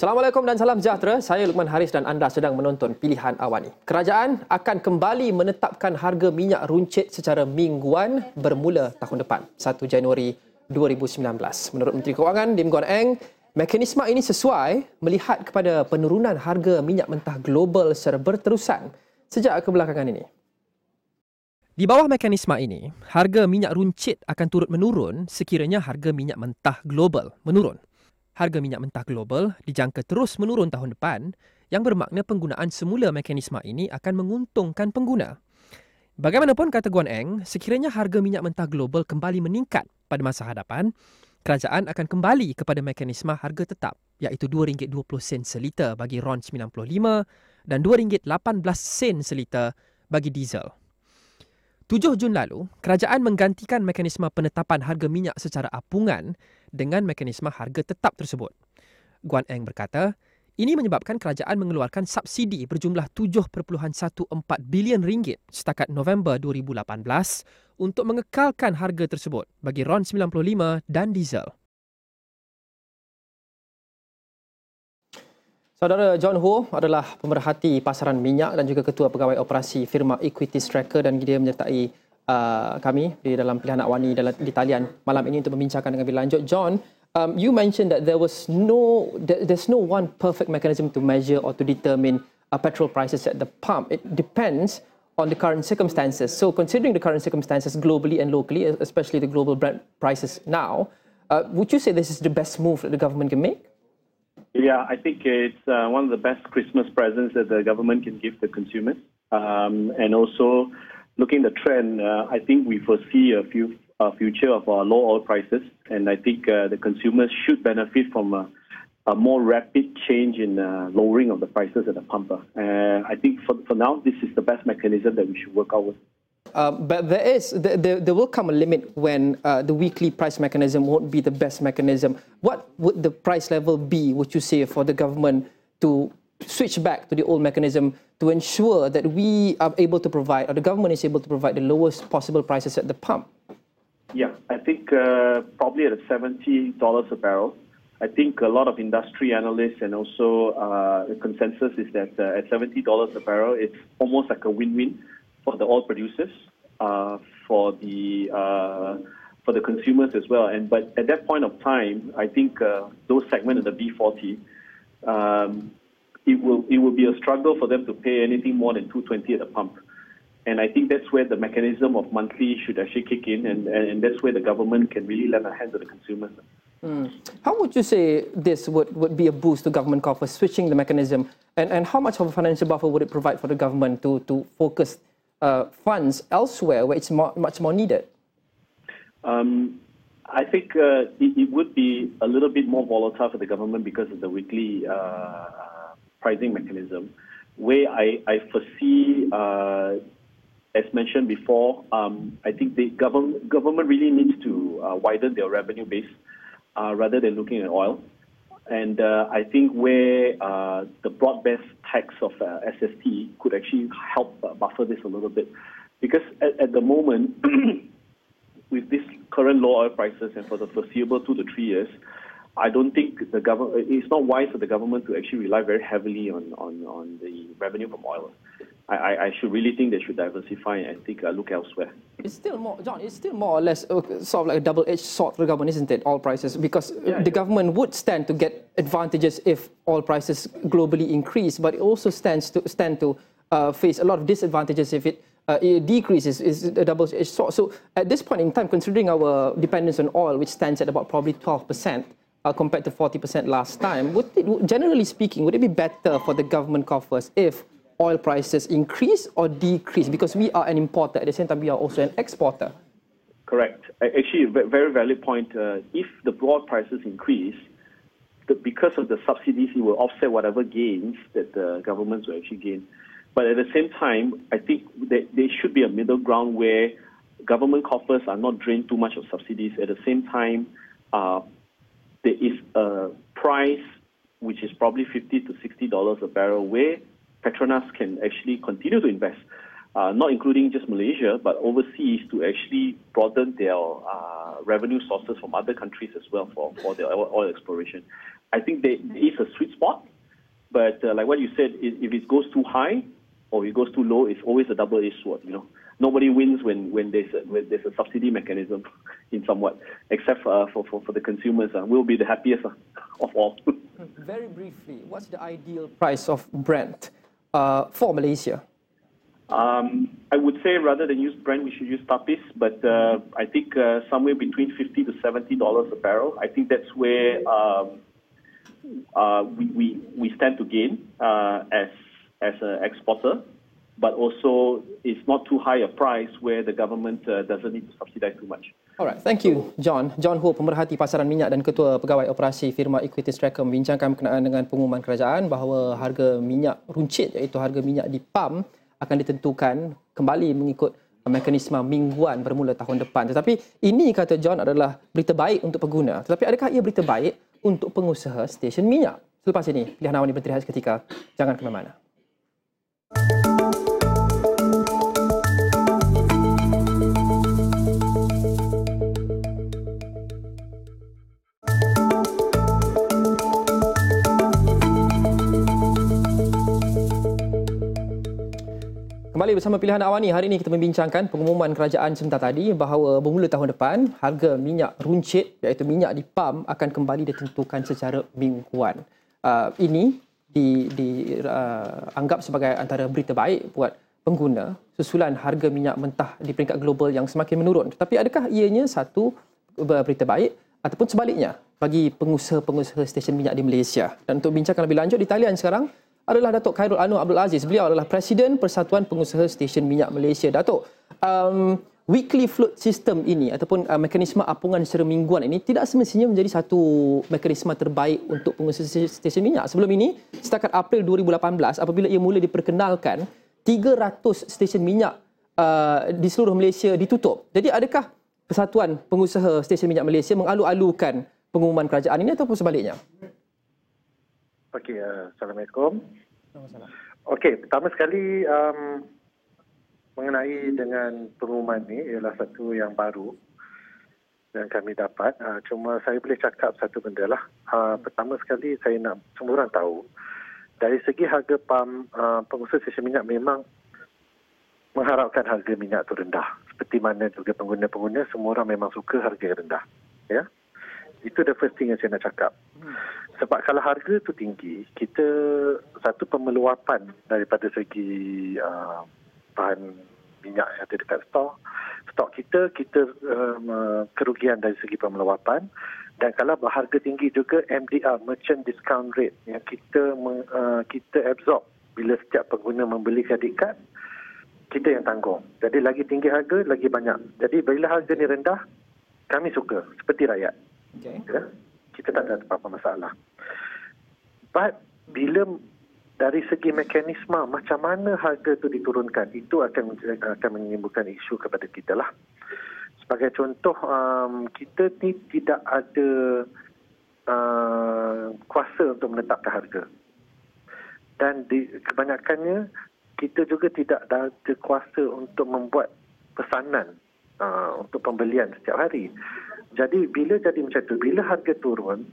Assalamualaikum dan salam sejahtera. Saya Lukman Haris dan anda sedang menonton Pilihan AWANI. Kerajaan akan kembali menetapkan harga minyak runcit secara mingguan bermula tahun depan, 1 Januari 2019. Menurut Menteri Kewangan, Lim Guan Eng, mekanisme ini sesuai melihat kepada penurunan harga minyak mentah global secara berterusan sejak kebelakangan ini. Di bawah mekanisme ini, harga minyak runcit akan turut menurun sekiranya harga minyak mentah global menurun. Harga minyak mentah global dijangka terus menurun tahun depan, yang bermakna penggunaan semula mekanisme ini akan menguntungkan pengguna. Bagaimanapun, kata Guan Eng, sekiranya harga minyak mentah global kembali meningkat pada masa hadapan, kerajaan akan kembali kepada mekanisme harga tetap, iaitu RM2.20 seliter bagi RON 95 dan RM2.18 seliter bagi diesel. 7 Jun lalu, kerajaan menggantikan mekanisme penetapan harga minyak secara apungan dengan mekanisme harga tetap tersebut. Guan Eng berkata, ini menyebabkan kerajaan mengeluarkan subsidi berjumlah RM7.14 bilion setakat November 2018 untuk mengekalkan harga tersebut bagi RON 95 dan diesel. Saudara John Ho adalah pemerhati pasaran minyak dan juga ketua pegawai operasi firma Equities Tracker, dan dia menyertai kami di dalam Pilihan AWANI di talian malam ini untuk membincangkan dengan lebih lanjut. John, you mentioned that there's no one perfect mechanism to measure or to determine petrol prices at the pump. It depends on the current circumstances. So considering the current circumstances globally and locally, especially the global Brent prices now, would you say this is the best move that the government can make? Yeah, I think it's one of the best Christmas presents that the government can give the consumers. And also, looking at the trend, I think we foresee a future of low oil prices. And I think the consumers should benefit from a more rapid change in lowering of the prices at the pump. I think for now, this is the best mechanism that we should work out with. But there will come a limit when the weekly price mechanism won't be the best mechanism. What would the price level be, would you say, for the government to switch back to the old mechanism to ensure that we are able to provide, or the government is able to provide, the lowest possible prices at the pump? Yeah, I think probably at $70 a barrel. I think a lot of industry analysts and also the consensus is that at $70 a barrel, it's almost like a win-win for the oil producers, for the consumers as well. But at that point of time, I think those segments of the B40, it will be a struggle for them to pay anything more than $2.20 at the pump. And I think that's where the mechanism of monthly should actually kick in, and that's where the government can really lend a hand to the consumers. How would you say this would be a boost to government coffers, switching the mechanism? And how much of a financial buffer would it provide for the government to focus funds elsewhere where it's much more needed? I think it would be a little bit more volatile for the government because of the weekly pricing mechanism, where I foresee, as mentioned before, I think the government really needs to widen their revenue base rather than looking at oil. And I think where the broad-based tax of SST could actually help buffer this a little bit. Because at the moment, with this current low oil prices and for the foreseeable 2 to 3 years, I don't think it's not wise for the government to actually rely very heavily on the revenue from oil. I should really think they should diversify and look elsewhere. It's still more, John, it's still more or less sort of like a double-edged sword for the government, isn't it? Oil prices, because the government would stand to get advantages if oil prices globally increase, but it also stands to face a lot of disadvantages if it decreases. Is a double-edged sword. So at this point in time, considering our dependence on oil, which stands at about probably 12%, compared to 40% last time, generally speaking, would it be better for the government coffers if oil prices increase or decrease? Because we are an importer, at the same time we are also an exporter. Correct. Actually, a very valid point. If the broad prices increase, because of the subsidies, it will offset whatever gains that the governments will actually gain. But at the same time, I think there should be a middle ground where government coffers are not drained too much of subsidies. At the same time, there is a price which is probably $50 to $60 a barrel where Petronas can actually continue to invest, not including just Malaysia, but overseas to actually broaden their revenue sources from other countries as well for their oil exploration. I think there is a sweet spot, but like what you said, if it goes too high or it goes too low, it's always a double-edged sword. Nobody wins when there's a subsidy mechanism in somewhat, except for the consumers. We'll be the happiest of all. Very briefly, what's the ideal price of Brent for Malaysia? I would say rather than use Brent, we should use Tapis, but I think somewhere between $50 to $70 a barrel. I think that's where we stand to gain as an exporter, but also it's not too high a price where the government doesn't need to subsidize too much. Alright, thank you, John. John Ho, pemerhati pasaran minyak dan ketua pegawai operasi firma Equities Tracker membincangkan berkenaan dengan pengumuman kerajaan bahawa harga minyak runcit, iaitu harga minyak di pam, akan ditentukan kembali mengikut mekanisme mingguan bermula tahun depan. Tetapi ini, kata John, adalah berita baik untuk pengguna. Tetapi adakah ia berita baik untuk pengusaha stesen minyak? Selepas ini, Pilihan Awani berhenti seketika. Jangan ke mana-mana. Kembali bersama Pilihan Awani. Hari ini kita membincangkan pengumuman kerajaan sebentar tadi bahawa bermula tahun depan, harga minyak runcit, iaitu minyak di pam, akan kembali ditentukan secara mingguan. Ini dianggap sebagai antara berita baik buat pengguna susulan harga minyak mentah di peringkat global yang semakin menurun. Tetapi adakah ianya satu berita baik ataupun sebaliknya bagi pengusaha-pengusaha stesen minyak di Malaysia? Dan untuk bincangkan lebih lanjut, di talian sekarang adalah Datuk Khairul Anwar Abdul Aziz. Beliau adalah Presiden Persatuan Pengusaha Stesen Minyak Malaysia. Datuk, weekly float system ini ataupun mekanisme apungan secara mingguan ini tidak semestinya menjadi satu mekanisme terbaik untuk pengusaha stesen minyak. Sebelum ini, setakat April 2018, apabila ia mula diperkenalkan, 300 stesen minyak di seluruh Malaysia ditutup. Jadi adakah Persatuan Pengusaha Stesen Minyak Malaysia mengalu-alukan pengumuman kerajaan ini ataupun sebaliknya? Okey, Assalamualaikum. Okey, pertama sekali mengenai dengan pengumuman ni ialah satu yang baru yang kami dapat. Cuma saya boleh cakap satu benda lah. Pertama sekali saya nak semua orang tahu, dari segi harga pam, pengusaha stesen minyak memang mengharapkan harga minyak tu rendah. Seperti mana juga pengguna-pengguna, semua orang memang suka harga yang rendah. Ya? Itu the first thing yang saya nak cakap. Sebab kalau harga tu tinggi, kita satu pemeluapan daripada segi bahan minyak yang ada dekat stok kita kerugian dari segi pemeluapan. Dan kalau harga tinggi juga, MDR, Merchant Discount Rate, yang kita absorb bila setiap pengguna membeli kredit kad, kita yang tanggung. Jadi lagi tinggi harga, lagi banyak. Jadi bila harga ni rendah, kami suka, seperti rakyat. Okay. Ya? Kita tak ada apa-apa masalah. But bila dari segi mekanisme macam mana harga tu diturunkan, itu akan menimbulkan isu kepada kita lah. Sebagai contoh, kita ni tidak ada kuasa untuk menetapkan harga. Dan kebanyakannya kita juga tidak ada kuasa untuk membuat pesanan untuk pembelian setiap hari. Jadi bila jadi macam tu, bila harga turun,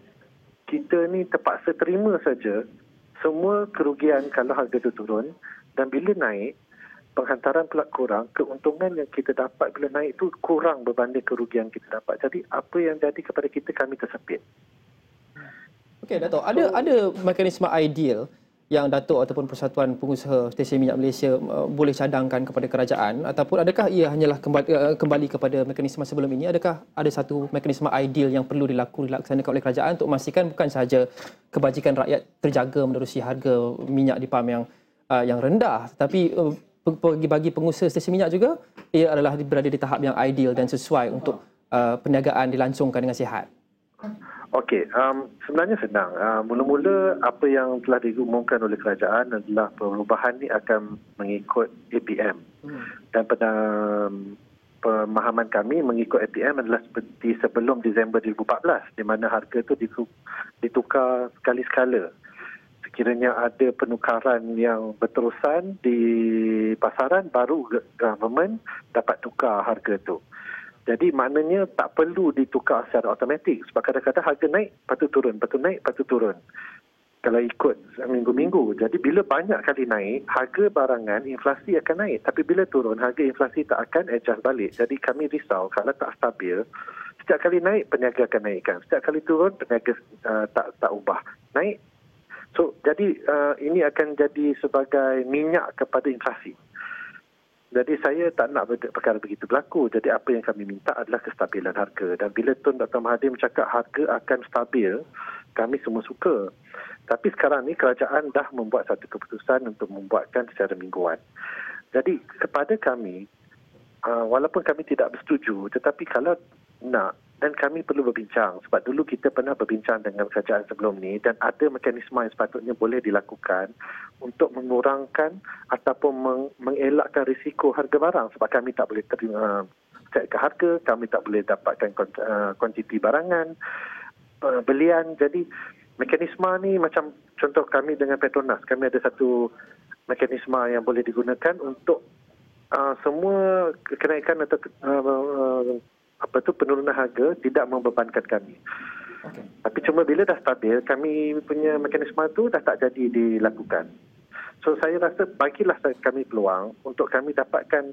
kita ni terpaksa terima saja semua kerugian kalau harga tu turun. Dan bila naik, penghantaran pula kurang, keuntungan yang kita dapat bila naik tu kurang berbanding kerugian kita dapat. Jadi apa yang jadi kepada kita, kami tersepit. Okey, Datuk, ada mekanisme ideal yang Datuk ataupun Persatuan Pengusaha Stesen Minyak Malaysia boleh cadangkan kepada kerajaan, ataupun adakah ia hanyalah kembali kepada mekanisme sebelum ini? Adakah ada satu mekanisme ideal yang perlu dilaksanakan oleh kerajaan untuk memastikan bukan sahaja kebajikan rakyat terjaga menerusi harga minyak di pam yang rendah, tetapi bagi pengusaha stesen minyak juga ia adalah berada di tahap yang ideal dan sesuai untuk perniagaan dilangsungkan dengan sihat? Okey, sebenarnya senang. Mula-mula apa yang telah diumumkan oleh kerajaan adalah perubahan ini akan mengikut APM. Dan pada pemahaman kami, mengikut APM adalah seperti sebelum Disember 2014, di mana harga itu ditukar sekali-sekala. Sekiranya ada penukaran yang berterusan di pasaran, baru government dapat tukar harga itu. Jadi maknanya tak perlu ditukar secara automatik. Sebab kadang-kadang harga naik, patut turun, patut naik, patut turun. Kalau ikut minggu-minggu. Jadi bila banyak kali naik, harga barangan, inflasi akan naik. Tapi bila turun, harga inflasi tak akan adjust balik. Jadi kami risau kalau tak stabil, setiap kali naik, peniaga akan naikkan. Setiap kali turun, peniaga tak ubah. Naik. So, jadi ini akan jadi sebagai minyak kepada inflasi. Jadi saya tak nak perkara begitu berlaku. Jadi apa yang kami minta adalah kestabilan harga. Dan bila Tun Dr. Mahathir bercakap harga akan stabil, kami semua suka. Tapi sekarang ni kerajaan dah membuat satu keputusan untuk membuatkan secara mingguan. Jadi kepada kami, walaupun kami tidak bersetuju, tetapi kalau nak, dan kami perlu berbincang. Sebab dulu kita pernah berbincang dengan kerajaan sebelum ni dan ada mekanisme yang sepatutnya boleh dilakukan untuk mengurangkan ataupun mengelakkan risiko harga barang. Sebab kami tak boleh terima cek ke harga, kami tak boleh dapatkan kuantiti barangan, belian. Jadi mekanisme ni macam contoh kami dengan Petronas, kami ada satu mekanisme yang boleh digunakan untuk semua kenaikan atau penurunan harga tidak membebankan kami. Okay. Tapi cuma bila dah stabil, kami punya mekanisme tu dah tak jadi dilakukan. So saya rasa bagilah kami peluang untuk kami dapatkan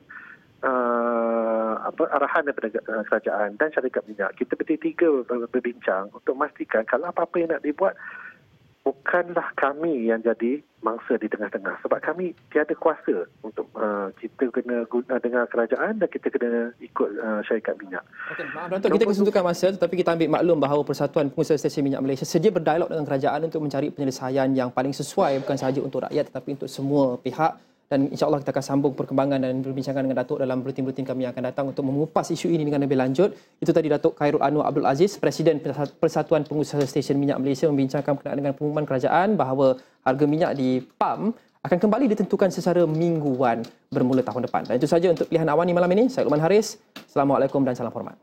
arahan daripada kerajaan dan syarikat minyak. Kita bertiga berbincang untuk memastikan kalau apa-apa yang nak dibuat, bukanlah kami yang jadi mangsa di tengah-tengah. Sebab kami tiada kuasa untuk kita kena guna dengan kerajaan dan kita kena ikut syarikat minyak. Okey, maaf Datuk, kita kesuntukan masa tetapi kita ambil maklum bahawa Persatuan Pengusaha Stesen Minyak Malaysia sedia berdialog dengan kerajaan untuk mencari penyelesaian yang paling sesuai bukan sahaja untuk rakyat tetapi untuk semua pihak. Dan insya-Allah kita akan sambung perkembangan dan berbincangan dengan Datuk dalam buletin-buletin kami yang akan datang untuk mengupas isu ini dengan lebih lanjut. Itu tadi Datuk Khairul Anwar Abdul Aziz, Presiden Persatuan Pengusaha Stesen Minyak Malaysia membincangkan berkenaan dengan pengumuman kerajaan bahawa harga minyak di PAM akan kembali ditentukan secara mingguan bermula tahun depan. Dan itu saja untuk Pilihan Awani malam ini. Saya Luqman Haris. Assalamualaikum dan salam hormat.